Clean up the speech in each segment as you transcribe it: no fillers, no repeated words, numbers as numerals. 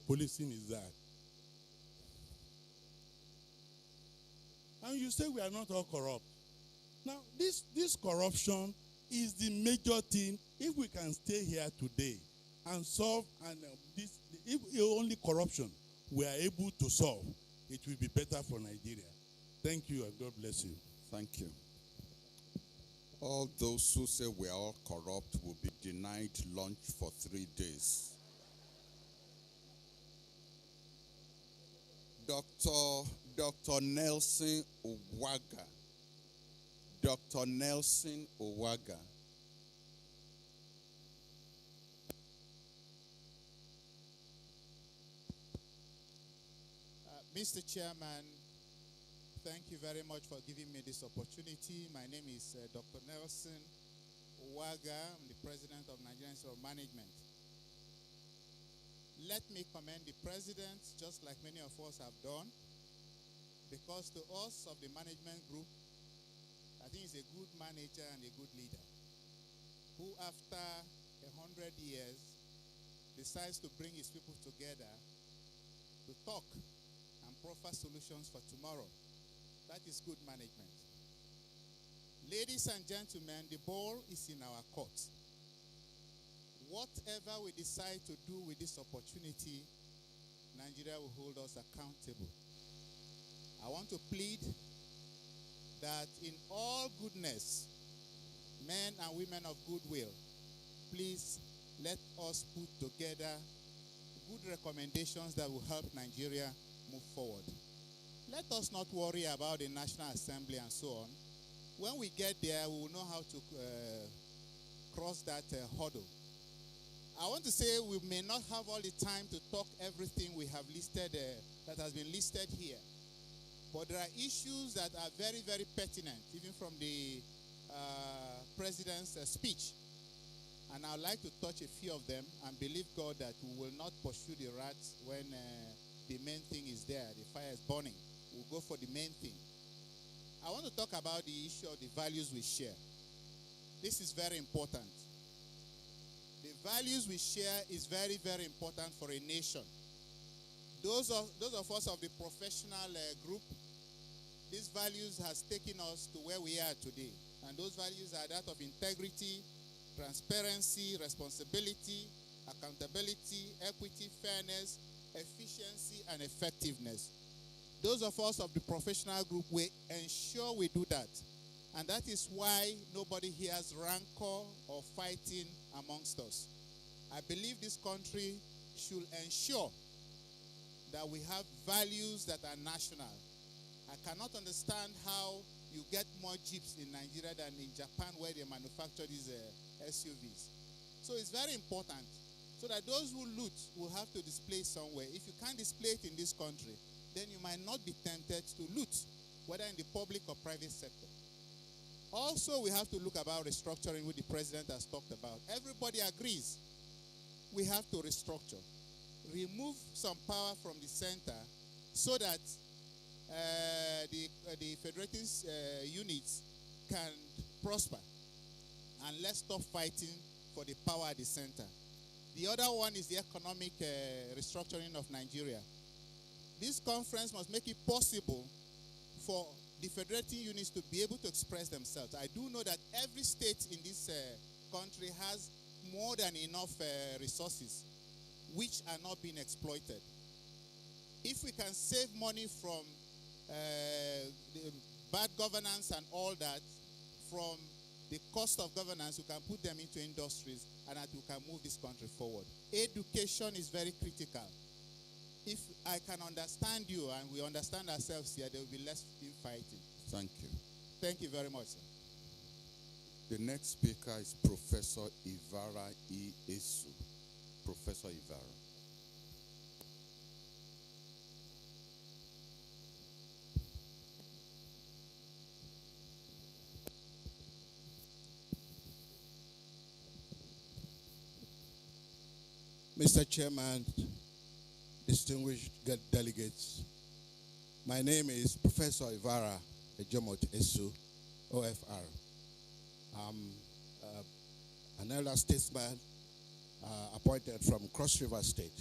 policing is that? And you say we are not all corrupt. Now, this corruption is the major thing. If we can stay here today and solve, and if only corruption we are able to solve, it will be better for Nigeria. Thank you, and God bless you. Thank you. All those who say we are all corrupt will be denied lunch for 3 days. Dr. Nelson Uwaga. Dr. Nelson Uwaga. Mr. Chairman, thank you very much for giving me this opportunity. My name is Dr. Nelson Uwaga. I'm the President of Nigerian Institute of Management. Let me commend the President, just like many of us have done, because to us of the management group, I think he's a good manager and a good leader, who after 100 years decides to bring his people together to talk and proffer solutions for tomorrow. That is good management. Ladies and gentlemen, the ball is in our court. Whatever we decide to do with this opportunity, Nigeria will hold us accountable. I want to plead that in all goodness, men and women of goodwill, please let us put together good recommendations that will help Nigeria move forward. Let us not worry about the National Assembly and so on. When we get there, we will know how to cross that hurdle. I want to say we may not have all the time to talk everything we have listed, that has been listed here. But there are issues that are very, very pertinent, even from the President's speech. And I'd like to touch a few of them and believe God that we will not pursue the rats when the main thing is there, the fire is burning. We'll go for the main thing. I want to talk about the issue of the values we share. This is very important. The values we share is very, very important for a nation. Those of us of the professional group, these values has taken us to where we are today. And those values are that of integrity, transparency, responsibility, accountability, equity, fairness, efficiency, and effectiveness. Those of us of the professional group, we ensure we do that. And that is why nobody here has rancor or fighting amongst us. I believe this country should ensure that we have values that are national. I cannot understand how you get more jeeps in Nigeria than in Japan, where they manufacture these SUVs. So it's very important, so that those who loot will have to display somewhere. If you can't display it in this country, then you might not be tempted to loot, whether in the public or private sector. Also, we have to look about restructuring, which the President has talked about. Everybody agrees we have to restructure. Remove some power from the center so that the federative units can prosper. And let's stop fighting for the power at the center. The other one is the economic restructuring of Nigeria. This conference must make it possible for the federating units to be able to express themselves. I do know that every state in this country has more than enough resources which are not being exploited. If we can save money from the bad governance and all that, from the cost of governance, we can put them into industries and that we can move this country forward. Education is very critical. If I can understand you and we understand ourselves here, there will be less fighting. Thank you. Thank you very much, sir. The next speaker is Professor Evara E. Esu. Professor Evara. Mr. Chairman, distinguished delegates, my name is Professor Evara Ejemot Esu, OFR. I'm an elder statesman appointed from Cross River State.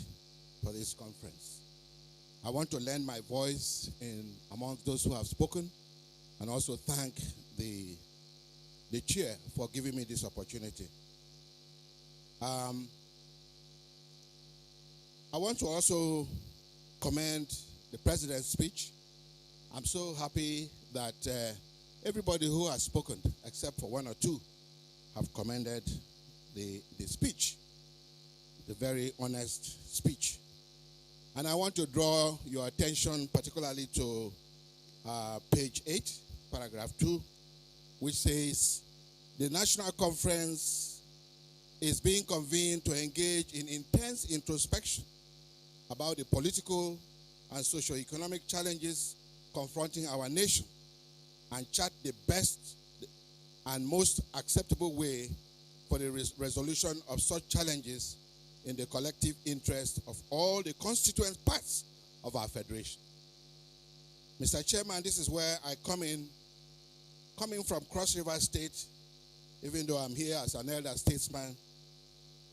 for this conference. I want to lend my voice in amongst those who have spoken and also thank the chair for giving me this opportunity. I want to also commend the president's speech. I'm so happy that everybody who has spoken, except for one or two, have commended the speech, the very honest speech. And I want to draw your attention particularly to page 8, paragraph 2, which says, the National Conference is being convened to engage in intense introspection about the political and socio-economic challenges confronting our nation and chart the best and most acceptable way for the resolution of such challenges in the collective interest of all the constituent parts of our federation. Mr. Chairman, this is where I come in, coming from Cross River State, even though I'm here as an elder statesman.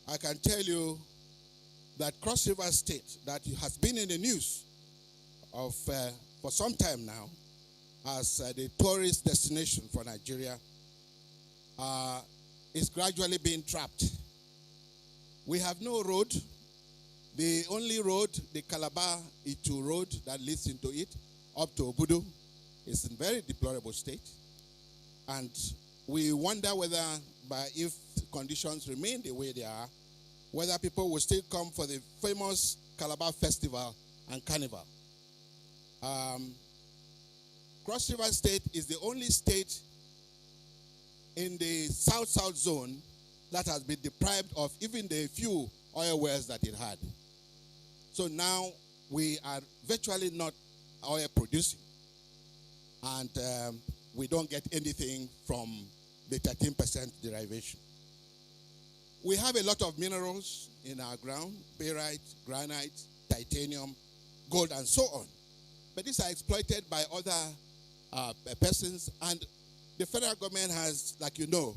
I can tell you that Cross River State, that has been in the news for some time now as the tourist destination for Nigeria, is gradually being trapped. We have no road. The only road, the Calabar-Itu road that leads into it, up to Obudu, is in very deplorable state. And we wonder whether, if conditions remain the way they are, whether people will still come for the famous Calabar Festival and Carnival. Cross River State is the only state in the South-South zone that has been deprived of even the few oil wells that it had. So now we are virtually not oil producing. And we don't get anything from the 13% derivation. We have a lot of minerals in our ground, barite, granite, titanium, gold, and so on. But these are exploited by other persons, and the federal government has, like you know,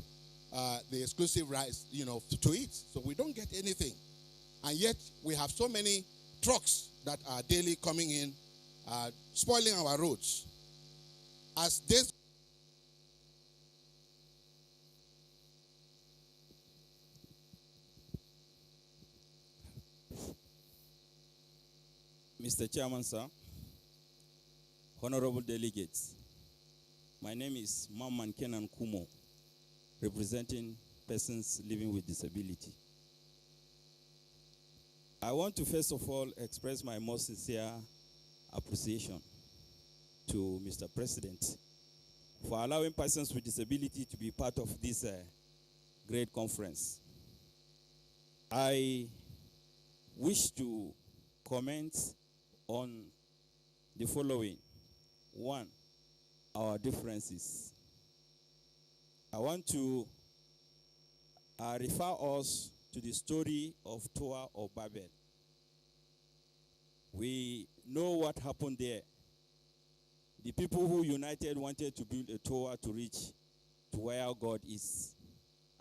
the exclusive rights, to it. So we don't get anything. And yet we have so many trucks that are daily coming in, spoiling our roads. As this Mr. Chairman, sir, honorable delegates, my name is Mamman Kenan Kumo, representing persons living with disability. I want to first of all express my most sincere appreciation to Mr. President for allowing persons with disability to be part of this great conference. I wish to comment on the following. One, our differences. I want to refer us to the story of Tower of Babel. We know what happened there. The people who united wanted to build a tower to reach to where God is.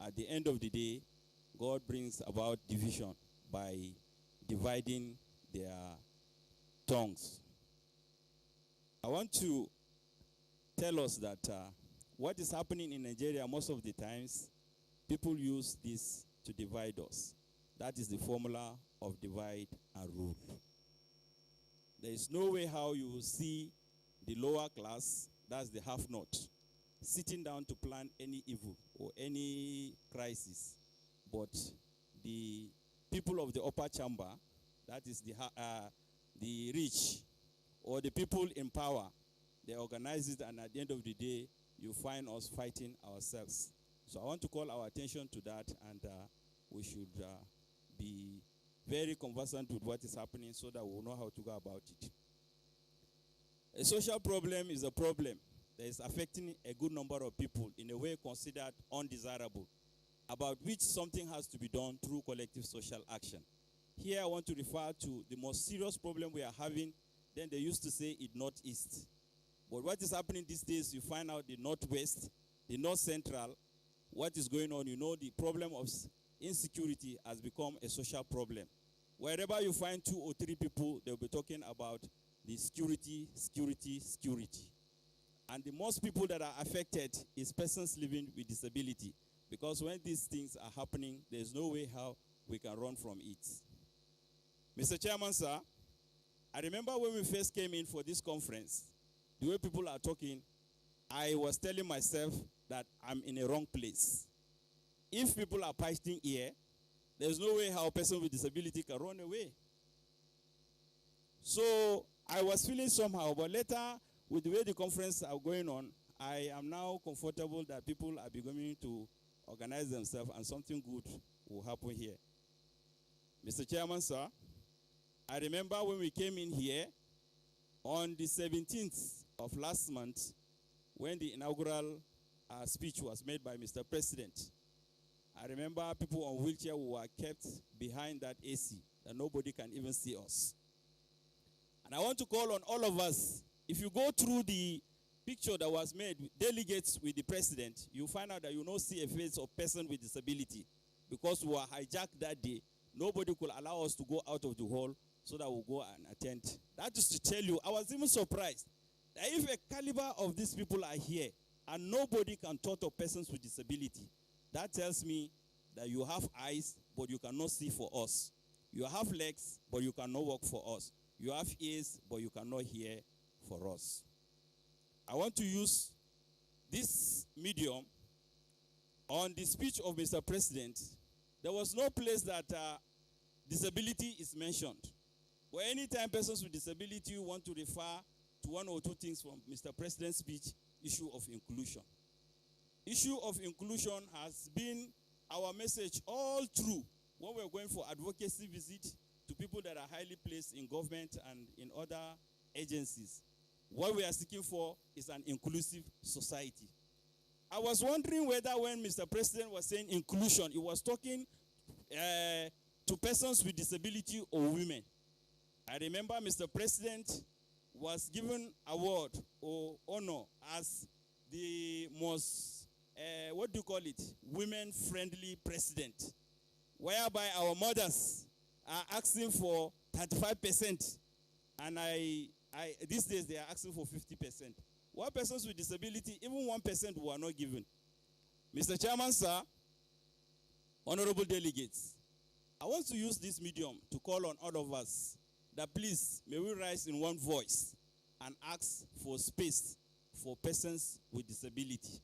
At the end of the day, God brings about division by dividing their tongues. I want to tell us that what is happening in Nigeria most of the times, people use this to divide us. That is the formula of divide and rule. There is no way how you will see the lower class, that's the have-not, sitting down to plan any evil or any crisis. But the people of the upper chamber, that is the rich, or the people in power, they organize it, and at the end of the day, you find us fighting ourselves. So I want to call our attention to that, and we should be very conversant with what is happening so that we'll know how to go about it. A social problem is a problem that is affecting a good number of people in a way considered undesirable, about which something has to be done through collective social action. Here I want to refer to the most serious problem we are having. Then they used to say it northeast. But what is happening these days, you find out the northwest, the north central, what is going on, the problem of insecurity has become a social problem. Wherever you find 2 or 3 people, they'll be talking about the security. And the most people that are affected is persons living with disability. Because when these things are happening, there's no way how we can run from it. Mr. Chairman, sir, I remember when we first came in for this conference, the way people are talking, I was telling myself that I'm in a wrong place. If people are fighting here, there's no way how a person with disability can run away. So I was feeling somehow, but later, with the way the conference are going on, I am now comfortable that people are beginning to organize themselves and something good will happen here. Mr. Chairman, sir, I remember when we came in here on the 17th of last month, when the inaugural speech was made by Mr. President. I remember people on wheelchair who were kept behind that AC, that nobody can even see us. And I want to call on all of us, if you go through the picture that was made, delegates with the president, you find out that you don't see a face of person with disability. Because we were hijacked that day, nobody could allow us to go out of the hall so that we'll go and attend. That is to tell you, I was even surprised that if a caliber of these people are here and nobody can talk to persons with disability, that tells me that you have eyes, but you cannot see for us. You have legs, but you cannot walk for us. You have ears, but you cannot hear for us. I want to use this medium on the speech of Mr. President. There was no place that disability is mentioned. But anytime persons with disability want to refer to 1 or 2 things from Mr. President's speech, issue of inclusion. Issue of inclusion has been our message all through when we're going for advocacy visit to people that are highly placed in government and in other agencies. What we are seeking for is an inclusive society. I was wondering whether when Mr. President was saying inclusion, he was talking to persons with disability or women. I remember Mr. President was given award or honor as the most, women-friendly president, whereby our mothers are asking for 35%, and these days they are asking for 50%. What persons with disability, even 1% were not given. Mr. Chairman, sir, honorable delegates, I want to use this medium to call on all of us that please, may we rise in one voice and ask for space for persons with disability.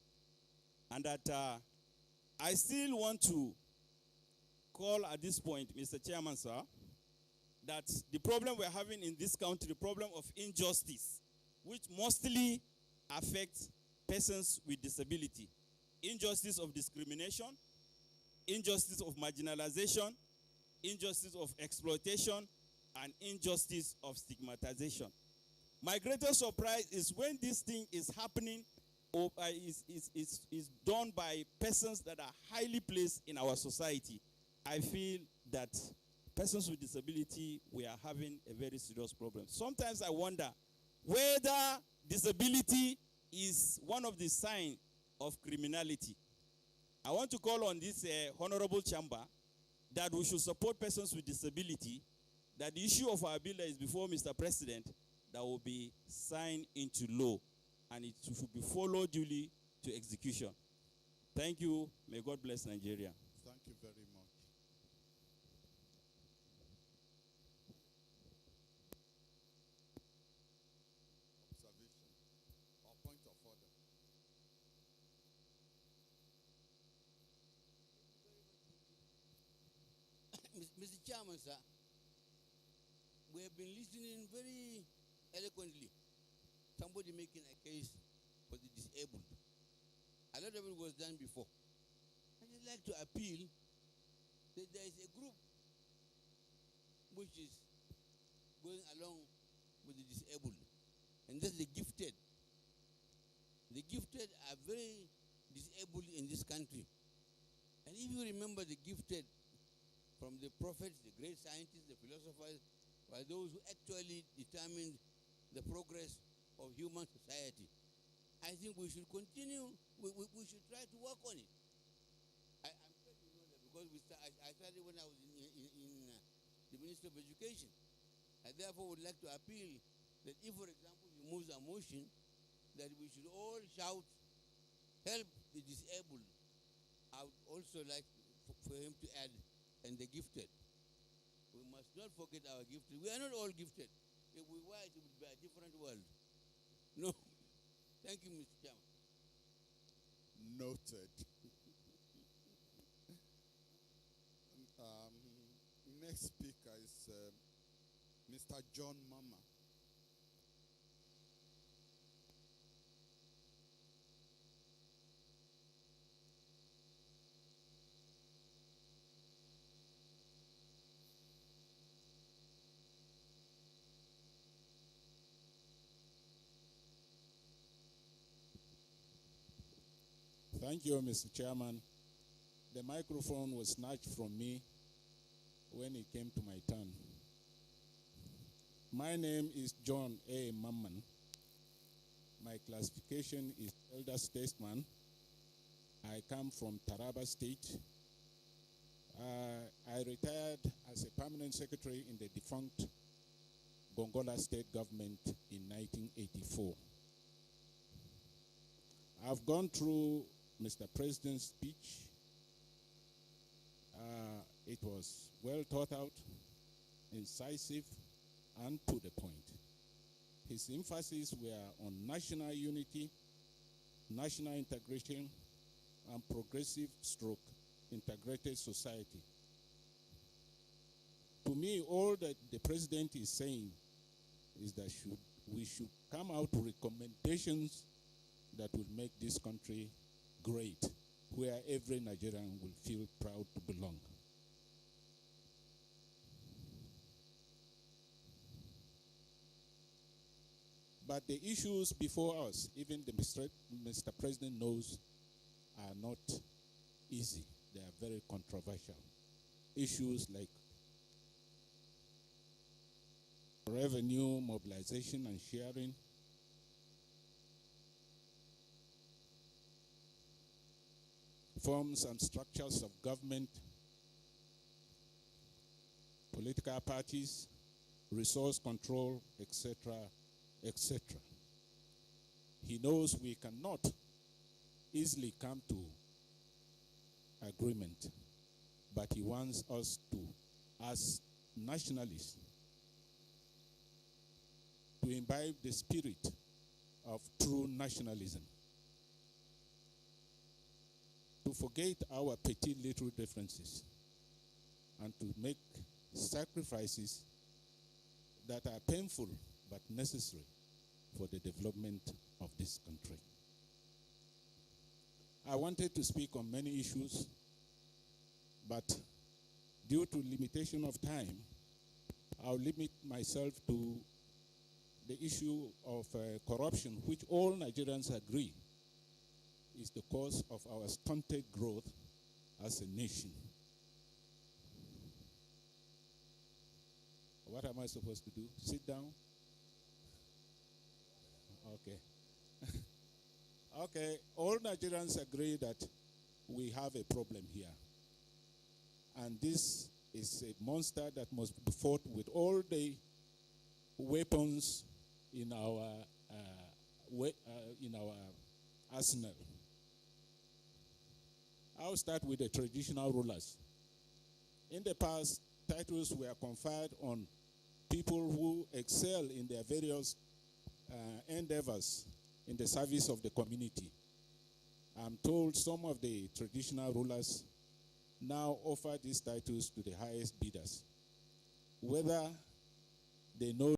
And that I still want to call at this point, Mr. Chairman, sir, that the problem we're having in this country, the problem of injustice, which mostly affects persons with disability, injustice of discrimination, injustice of marginalization, injustice of exploitation, and injustice of stigmatization. My greatest surprise is when this thing is happening or is done by persons that are highly placed in our society. I feel that persons with disability, we are having a very serious problem. Sometimes I wonder whether disability is one of the signs of criminality. I want to call on this honorable chamber that we should support persons with disability, that the issue of our bill that is before Mr. President, that will be signed into law, and it should be followed duly to execution. Thank you. May God bless Nigeria. Thank you very much. Observation or point of order. Mr. Chairman, sir, we have been listening very eloquently. Somebody making a case for the disabled. A lot of it was done before. I just like to appeal that there is a group which is going along with the disabled, and that's the gifted. The gifted are very disabled in this country. And if you remember the gifted from the prophets, the great scientists, the philosophers, were those who actually determined the progress of human society. I think we should continue, we should try to work on it. I'm sure you know that because I started when I was in the Minister of Education. I therefore would like to appeal that if, for example, he moves a motion that we should all shout, help the disabled, I would also like for him to add, and the gifted. We must not forget our gifted. We are not all gifted. If we were, it would be a different world. No. Thank you, Mr. Chairman. Noted. Next speaker is Mr. John Mama. Thank you, Mr. Chairman. The microphone was snatched from me when it came to my turn. My name is John A. Mamman. My classification is elder statesman. I come from Taraba State. I retired as a permanent secretary in the defunct Gongola State government in 1984. I've gone through Mr. President's speech. It was well thought out, incisive, and to the point. His emphasis were on national unity, national integration, and progressive stroke integrated society. To me, all that the president is saying is that we should come out with recommendations that will make this country great, where every Nigerian will feel proud to belong. But the issues before us, even the Mr. President knows, are not easy. They are very controversial. Issues like revenue, mobilization, and sharing, forms and structures of government, political parties, resource control, etc., etc. He knows we cannot easily come to agreement, but he wants us to, as nationalists, to imbibe the spirit of true nationalism, to forget our petty little differences, and to make sacrifices that are painful but necessary for the development of this country. I wanted to speak on many issues, but due to limitation of time, I'll limit myself to the issue of corruption, which all Nigerians agree is the cause of our stunted growth as a nation. What am I supposed to do? Sit down? Okay. Okay, all Nigerians agree that we have a problem here. And this is a monster that must be fought with all the weapons in our arsenal. I'll start with the traditional rulers. In the past, titles were conferred on people who excel in their various endeavors in the service of the community. I'm told some of the traditional rulers now offer these titles to the highest bidders. Whether they know